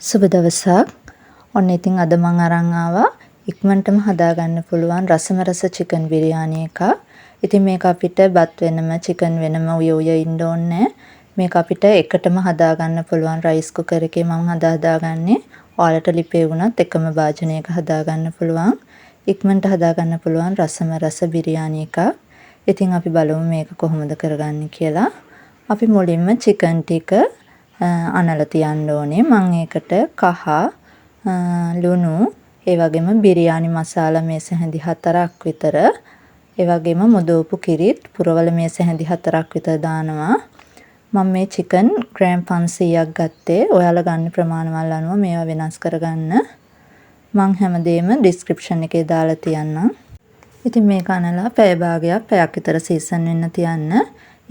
සුබ දවසක්. ඔන්න ඉතින් අද මම අරන් ආවා ඉක්මනටම හදාගන්න පුළුවන් රසම රස චිකන් බිරියානි එකක්. ඉතින් මේක අපිට බත් වෙනම චිකන් වෙනම උය ඉන්න ඕනේ. මේක අපිට එකටම හදාගන්න පුළුවන් රයිස් කුකර් එකේ මම හදාගන්නේ. ඔයාලට ලිපේ වුණත් එකම භාජනයක හදාගන්න පුළුවන්. ඉක්මනට හදාගන්න පුළුවන් රසම රස බිරියානි එකක්. ඉතින් අපි බලමු මේක කොහොමද කරගන්නේ කියලා. අපි මුලින්ම චිකන් ටික අනලා තියන්න ඕනේ. මම ඒකට කහ ලුණු ඒ වගේම බිරියානි මසාලා මේස හැඳි 4ක් විතර ඒ වගේම මුදෝපු කිරිත් පුරවල මේස හැඳි 4ක් විතර දානවා. මම මේ චිකන් ග්‍රෑම් 500ක් ගත්තේ. ඔයාලා ගන්න ප්‍රමාණවල අනුව මේවා වෙනස් කරගන්න. මම හැමදේම ඩිස්ක්‍රිප්ෂන් එකේ දාලා තියන්නම්. ඉතින් මේක අනලා පැය පැයක් විතර සීසන් වෙන්න තියන්න.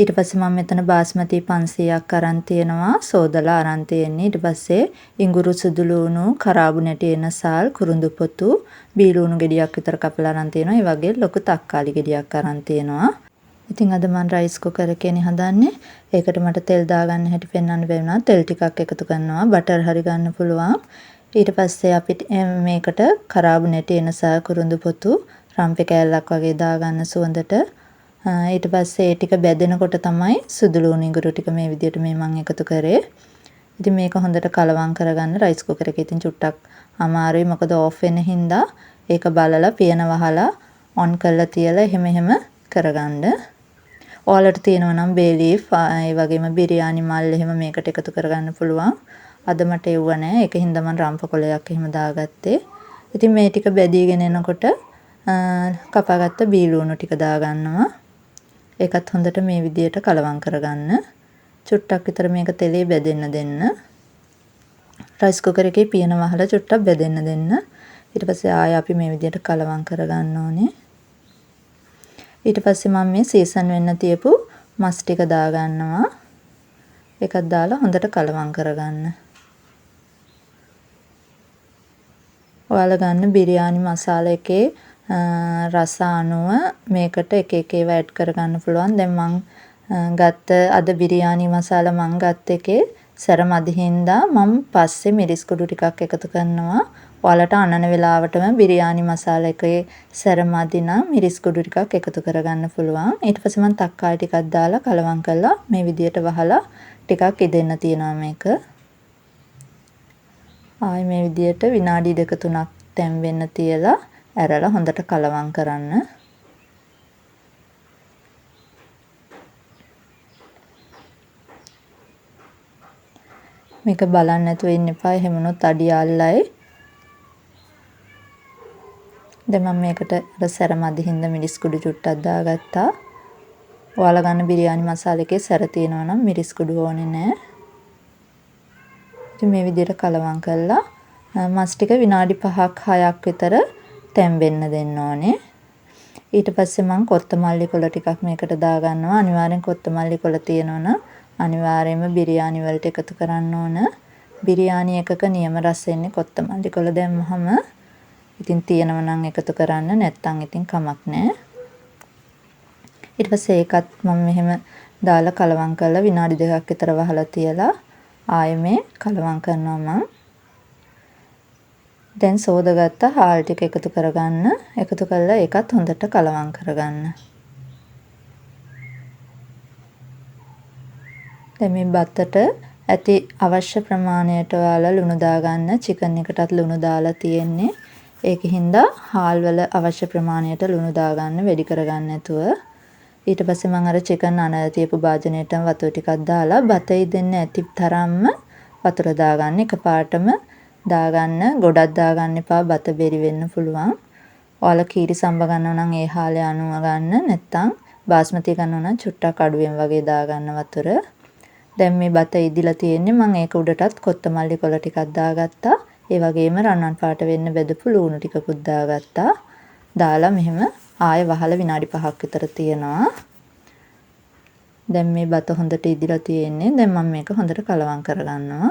ඊට පස්සේ මම මෙතන බාස්මති 500ක් අරන් තියෙනවා සෝදලා අරන් තියෙන්නේ. ඊට පස්සේ ඉඟුරු සුදු ලුණු කරාබු නැටි එනසල් කුරුඳු පොතු බීලුණු ගෙඩියක් විතර කපලා අරන් තියෙනවා. ඒ වගේ ලොකු තක්කාලි ගෙඩියක් අරන් තියෙනවා. ඉතින් අද මම රයිස් කුකර් එකේනේ හදන්නේ. ඒකට මට තෙල් දාගන්න හැටි පෙන්වන්න බැරි වුණා. තෙල් ටිකක් එකතු කරනවා. බටර් හරි ගන්න පුළුවන්. ඊට පස්සේ අපිට මේකට කරාබු නැටි එනසල් කුරුඳු පොතු රම්පේ කෑල්ලක් වගේ දාගන්න සුවඳට. ඊට පස්සේ ඒ ටික බැදෙනකොට තමයි සුදු ලුණු ඉඟුරු ටික මේ විදිහට මම එකතු කරේ. ඉතින් මේක හොඳට කලවම් කරගන්න රයිස් කුකර් එකේ ඉතින් චුට්ටක් අමාරුයි මොකද ඕෆ් වෙන හින්දා ඒක බලලා පියන වහලා ඔන් කරලා තියලා එහෙම කරගන්න. ඔයාලට තියෙනවා නම් බේ ලීෆ් ඒ වගේම බිරියානි මල් එහෙම මේකට එකතු කරගන්න පුළුවන්. අද මට එව්ව නැහැ. ඒකින්ද මම රම්ප කොලයක් එහෙම දාගත්තේ. ඉතින් මේ ටික බැදීගෙන එනකොට කපාගත්ත බීලුණු ටික දාගන්නවා. ඒකත් හොඳට මේ විදියට කලවම් කරගන්න. චුට්ටක් විතර මේක තෙලේ බැදෙන්න දෙන්න. රයිස් කුකර් එකේ පියන වහලා චුට්ටක් බැදෙන්න දෙන්න. ඊට පස්සේ ආයෙ අපි මේ විදියට කලවම් කරගන්න ඕනේ. ඊට පස්සේ මම මේ සීසන් වෙන්න තියපු මස් ටික දාගන්නවා. ඒකත් දාලා හොඳට කලවම් කරගන්න. ඔයාලා ගන්න බිරියානි මසාලා එකේ රස අනුව මේකට එක ඒවා ඇඩ් කරගන්න පුළුවන්. දැන් මම ගත්ත අද බිරියානි මසාලා මම ගත්ත එකේ සැර මදි හින්දා මම පස්සේ මිරිස් කුඩු ටිකක් එකතු කරනවා. ඔයාලට අනන වෙලාවටම බිරියානි මසාලා එකේ සැර මදි නම් මිරිස් කුඩු ටිකක් එකතු කරගන්න පුළුවන්. ඊට පස්සේ මම තක්කාලි ටිකක් දාලා කලවම් කරලා මේ විදියට වහලා ටිකක් ඉදෙන්න තියනවා මේක. ආයි මේ විදියට විනාඩි 2-3ක් තැම් වෙන්න තියලා ඇරලා හොඳට කලවම් කරන්න. මේක බලන්න නැතුව ඉන්න එපා. එහෙම වුණොත් අඩිය අල්ලයි. දැන් මම මේකට සැර මදි හින්දා මිරිස් කුඩු චුට්ටක් දාගත්තා. ඔයාලා ගන්න බිරියානි මසාලා එකේ සැර තියෙනවා නම් මිරිස් කුඩු ඕනේ නැහැ. ඉතින් මේ විදිහට කලවම් කරලා මස් ටික විනාඩි 5ක් 6ක් විතර තැම් වෙන්න දෙන්න ඕනේ. ඊට පස්සේ මම කොත්තමල්ලි කොළ ටිකක් මේකට දාගන්නවා. අනිවාර්යෙන් කොත්තමල්ලි කොළ තියෙනවනම් අනිවාර්යයෙන්ම බිරියානි වලට එකතු කරන්න ඕන. බිරියානි එකක නියම රස එන්නේ කොත්තමල්ලි කොළ දැම්මහම. ඉතින් තියෙනව නම් එකතු කරන්න නැත්නම් ඉතින් කමක් නැහැ. ඊට පස්සේ ඒකත් මම මෙහෙම දාලා කලවම් කරලා විනාඩි 2ක් විතර වහලා තියලා ආයෙ මේ කලවම් කරනවා මම. දැන් සෝදාගත්ත හාල් ටික එකතු කරගන්න. එකතු කරලා ඒකත් හොඳට කලවම් කරගන්න. දැන් මේ බත්තට ඇති අවශ්‍ය ප්‍රමාණයට ඔයාලා ලුණු දාගන්න. චිකන් එකටත් ලුණු දාලා තියෙන්නේ. ඒකින්ද හාල් වල අවශ්‍ය ප්‍රමාණයට ලුණු දාගන්න වැඩි කරගන්න නැතුව. ඊට පස්සේ මම අර චිකන් අනලා තියපු භාජනයටම වතුර ටිකක් දාලා බතයි දෙන්න ඇති තරම්ම වතුර දාගන්න. එකපාරටම දාගන්න. ගොඩක් දාගන්න එපා. බත බෙරි වෙන්න පුළුවන්. ඔයාලා කීරි සම්බ ගන්නවා නම් ඒ හාලේ අනුව ගන්න. නැත්නම් බාස්මති ගන්නවා නම් චුට්ටක් අඩුවෙන් වගේ දාගන්න වතුර. දැන් මේ බත ඉදිලා තියෙන්නේ. මම ඒක උඩටත් කොත්තමල්ලි කොළ ටිකක් දාගත්තා. ඒ වගේම රන්වන් පාට වෙන්න බෙදපු ලුණු ටිකකුත් දාගත්තා. දාලා මෙහෙම ආයෙ වහලා විනාඩි 5ක් විතර තියනවා. දැන් මේ බත හොඳට ඉදිලා තියෙන්නේ. දැන් මම මේක හොඳට කලවම් කරගන්නවා.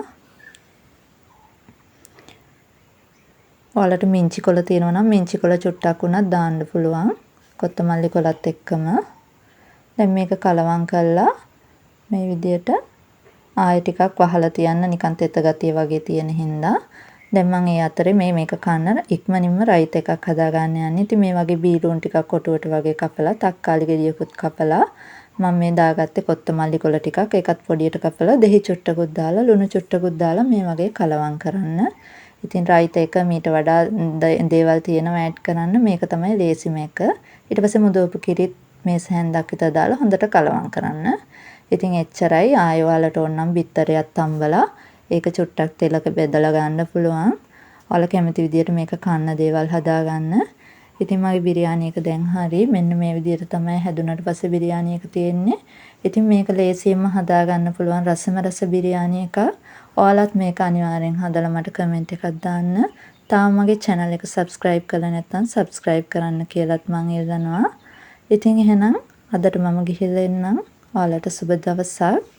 ඔයාලට මිංචි කොළ තියෙනවා නම් මිංචි කොළ චුට්ටක් උනත් දාන්න පුළුවන්. කොත්තමල්ලි කොළත් එක්කම. දැන් මේක කලවම් කරලා මේ විදියට ආයෙ ටිකක් වහලා තියන්න නිකන් තෙත ගතිය වගේ තියෙන හින්දා. දැන් මම ඒ අතරේ මේක කන්න ඉක්මනින්ම රයිත එකක් හදාගන්න යන්නේ. ඉතින් මේ වගේ බීරුන් ටිකක් කොටුවට වගේ කපලා තක්කාලි ගෙඩියකුත් කපලා මම මේ දාගත්තේ කොත්තමල්ලි කොළ ටිකක්. ඒකත් පොඩියට කපලා දෙහි චුට්ටකුත් දාලා ලුණු චුට්ටකුත් දාලා මේ වගේ කලවම් කරන්න. ඉතින් රයිත එක මීට වඩා දේවල් තියෙනවා ඇඩ් කරන්න. මේක තමයි ලේසිම එක. ඊට පස්සේ මුදවපු කිරිත් මේ සැහැන්දක් විතර දාලා හොඳට කලවම් කරන්න. ඉතින් එච්චරයි. ආයෙ ඔයාලට ඕනනම් බිත්තරයක් තම්බලා ඒක චුට්ටක් තෙලක බෙදලා ගන්න පුළුවන්. ඔයාලා කැමති විදියට මේක කන්න දේවල් හදාගන්න. ඉතින් මගේ බිරියානි එක දැන් හරි. මෙන්න මේ විදියට තමයි හැදුනට පස්සේ බිරියානි එක තියෙන්නේ. ඉතින් මේක ලේසියෙන්ම හදාගන්න පුළුවන් රසම රස බිරියානි එකක්. ඔයාලත් මේක අනිවාර්යෙන් හදලා මට කමෙන්ට් එකක් දාන්න. තාම මගේ channel එක subscribe කරලා නැත්නම් subscribe කරන්න කියලාත් මම ඉල්ලනවා. ඉතින් එහෙනම් අදට මම ගිහිල්ලා එන්නම්. ඔයාලට සුබ දවසක්.